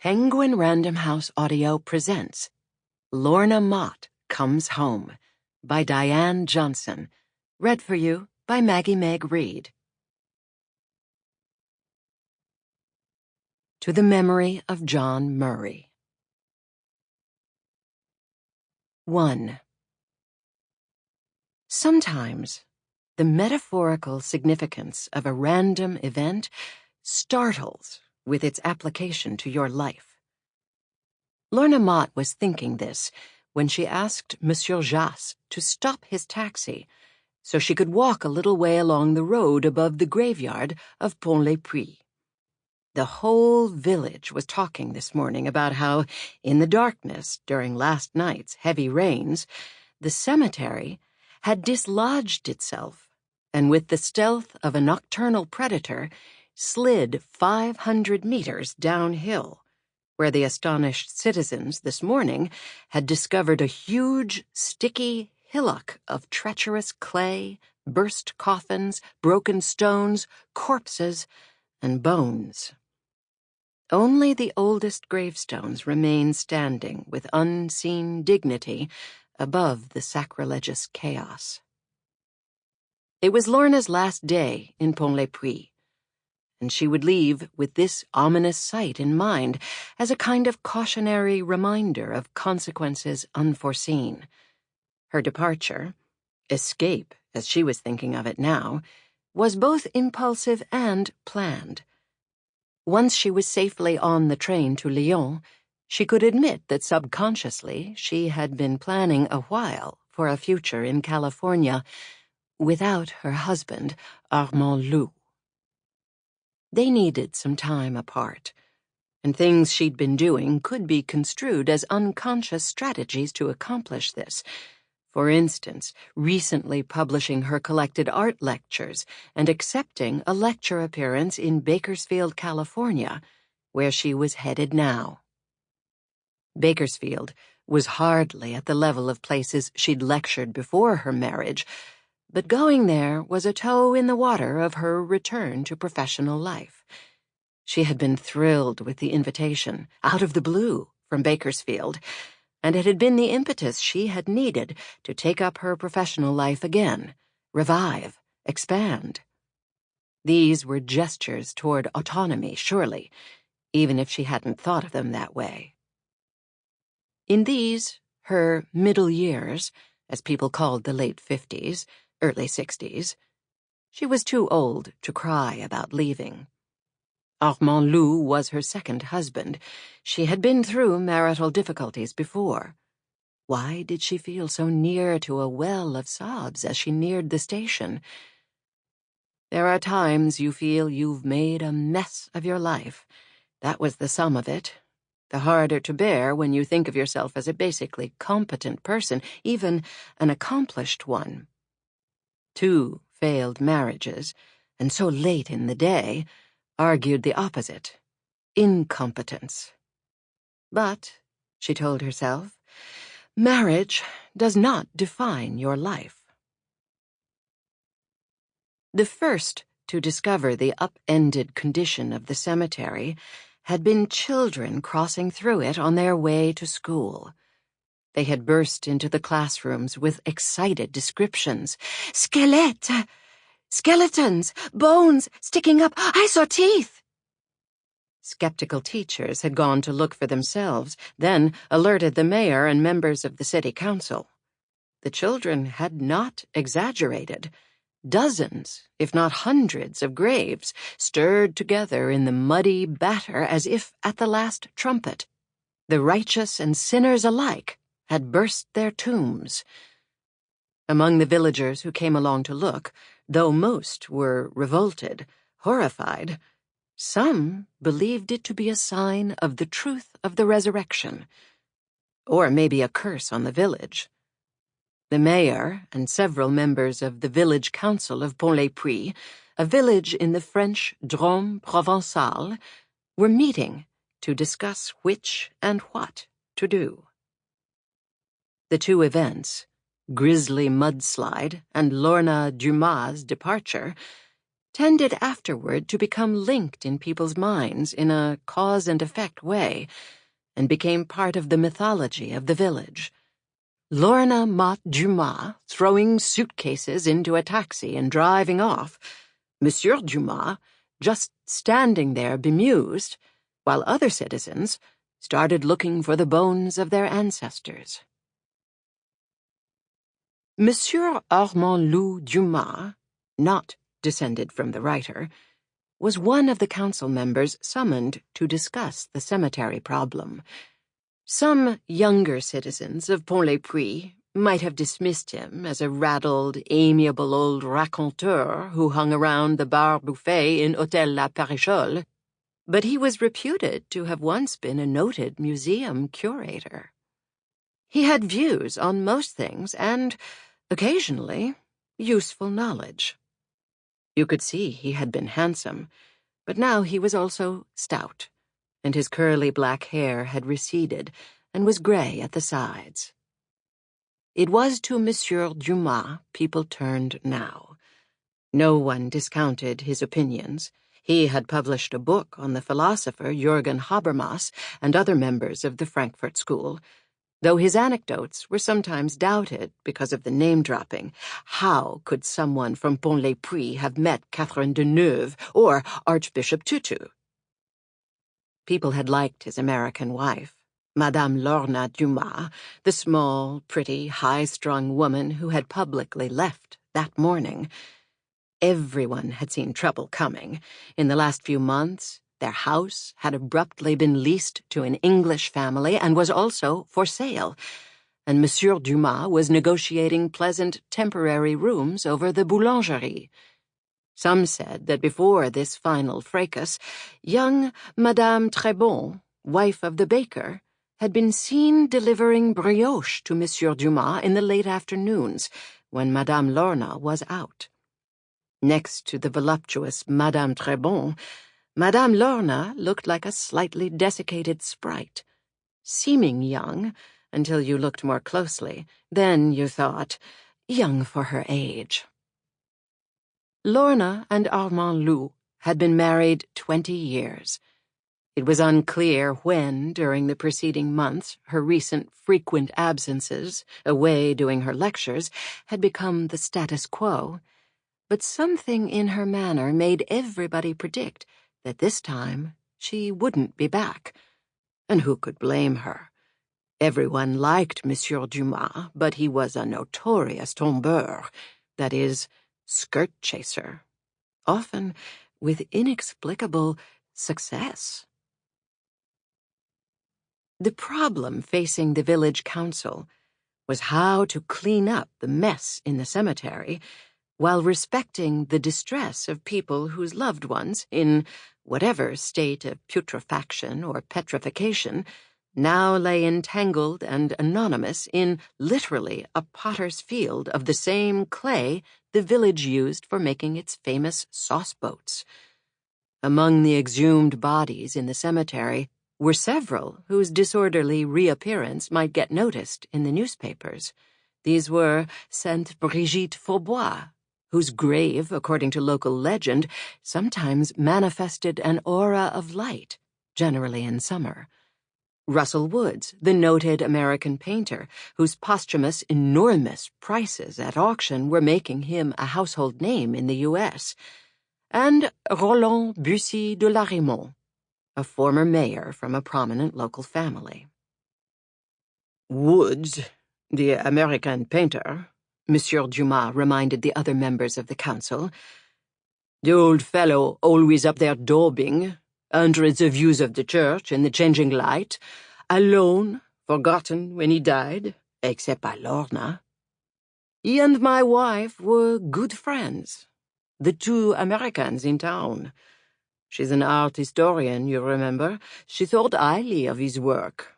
Penguin Random House Audio presents Lorna Mott Comes Home by Diane Johnson, read for you by Maggie-Meg Reed. To the memory of John Murray. 1. Sometimes, the metaphorical significance of a random event startles with its application to your life. Lorna Mott was thinking this when she asked Monsieur Jass to stop his taxi so she could walk a little way along the road above the graveyard of Pont-les-Puits. The whole village was talking this morning about how, in the darkness during last night's heavy rains, the cemetery had dislodged itself and, with the stealth of a nocturnal predator, slid 500 meters downhill, where the astonished citizens this morning had discovered a huge, sticky hillock of treacherous clay, burst coffins, broken stones, corpses, and bones. Only the oldest gravestones remain standing with unseen dignity above the sacrilegious chaos. It was Lorna's last day in Pont-les-Puits, and she would leave with this ominous sight in mind as a kind of cautionary reminder of consequences unforeseen. Her departure, escape as she was thinking of it now, was both impulsive and planned. Once she was safely on the train to Lyon, she could admit that subconsciously she had been planning a while for a future in California without her husband, Armand Loup. They needed some time apart, and things she'd been doing could be construed as unconscious strategies to accomplish this. For instance, recently publishing her collected art lectures and accepting a lecture appearance in Bakersfield, California, where she was headed now. Bakersfield was hardly at the level of places she'd lectured before her marriage, but going there was a toe in the water of her return to professional life. She had been thrilled with the invitation, out of the blue, from Bakersfield, and it had been the impetus she had needed to take up her professional life again, revive, expand. These were gestures toward autonomy, surely, even if she hadn't thought of them that way. In these, her middle years, as people called the late 50s, early 60s, she was too old to cry about leaving. Armand Loup was her second husband. She had been through marital difficulties before. Why did she feel so near to a well of sobs as she neared the station? There are times you feel you've made a mess of your life. That was the sum of it. The harder to bear when you think of yourself as a basically competent person, even an accomplished one. 2 failed marriages, and so late in the day, argued the opposite, incompetence. But, she told herself, marriage does not define your life. The first to discover the upended condition of the cemetery had been children crossing through it on their way to school. They had burst into the classrooms with excited descriptions. Skelette! Skeletons! Bones sticking up! I saw teeth! Skeptical teachers had gone to look for themselves, then alerted the mayor and members of the city council. The children had not exaggerated. Dozens, if not hundreds, of graves stirred together in the muddy batter as if at the last trumpet. The righteous and sinners alike had burst their tombs. Among the villagers who came along to look, though most were revolted, horrified, some believed it to be a sign of the truth of the resurrection, or maybe a curse on the village. The mayor and several members of the village council of Pont-les-Puits, a village in the French Drôme Provençal, were meeting to discuss which and what to do. The 2 events, grisly mudslide and Lorna Dumas' departure, tended afterward to become linked in people's minds in a cause-and-effect way, and became part of the mythology of the village. Lorna Mott Dumas throwing suitcases into a taxi and driving off, Monsieur Dumas just standing there bemused, while other citizens started looking for the bones of their ancestors. Monsieur Armand Louis Dumas, not descended from the writer, was one of the council members summoned to discuss the cemetery problem. Some younger citizens of Pont-les-Puits might have dismissed him as a raddled, amiable old raconteur who hung around the bar buffet in Hôtel La Parichole, but he was reputed to have once been a noted museum curator. He had views on most things and, occasionally, useful knowledge. You could see he had been handsome, but now he was also stout, and his curly black hair had receded and was gray at the sides. It was to Monsieur Dumas people turned now. No one discounted his opinions. He had published a book on the philosopher Jürgen Habermas and other members of the Frankfurt School, though his anecdotes were sometimes doubted because of the name-dropping. How could someone from Pont-les-Puits have met Catherine Deneuve or Archbishop Tutu? People had liked his American wife, Madame Lorna Dumas, the small, pretty, high-strung woman who had publicly left that morning. Everyone had seen trouble coming. In the last few months, their house had abruptly been leased to an English family and was also for sale, and Monsieur Dumas was negotiating pleasant temporary rooms over the boulangerie. Some said that before this final fracas, young Madame Trebon, wife of the baker, had been seen delivering brioche to Monsieur Dumas in the late afternoons, when Madame Lorna was out. Next to the voluptuous Madame Trebon, Madame Lorna looked like a slightly desiccated sprite, seeming young until you looked more closely. Then you thought, young for her age. Lorna and Armand Louis had been married 20 years. It was unclear when, during the preceding months, her recent frequent absences, away doing her lectures, had become the status quo, but something in her manner made everybody predict that this time she wouldn't be back. And who could blame her? Everyone liked Monsieur Dumas, but he was a notorious tombeur, that is, skirt chaser, often with inexplicable success. The problem facing the village council was how to clean up the mess in the cemetery while respecting the distress of people whose loved ones, in whatever state of putrefaction or petrification, now lay entangled and anonymous in literally a potter's field of the same clay the village used for making its famous sauce boats. Among the exhumed bodies in the cemetery were several whose disorderly reappearance might get noticed in the newspapers. These were Sainte Brigitte Faubois, whose grave, according to local legend, sometimes manifested an aura of light, generally in summer. Russell Woods, the noted American painter, whose posthumous enormous prices at auction were making him a household name in the U.S., and Roland Bussy de la Rimonde, a former mayor from a prominent local family. Woods, the American painter, Monsieur Dumas reminded the other members of the council, the old fellow always up there daubing, under the views of the church in the changing light, alone, forgotten when he died, except by Lorna. He and my wife were good friends, the two Americans in town. She's an art historian, you remember. She thought highly of his work.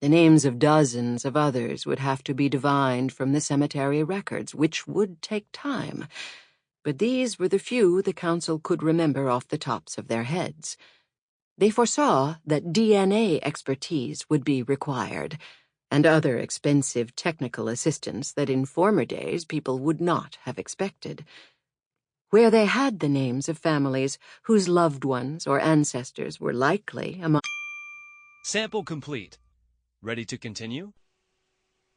The names of dozens of others would have to be divined from the cemetery records, which would take time, but these were the few the council could remember off the tops of their heads. They foresaw that DNA expertise would be required, and other expensive technical assistance that in former days people would not have expected. where they had the names of families whose loved ones or ancestors were likely among. Sample complete. Ready to continue?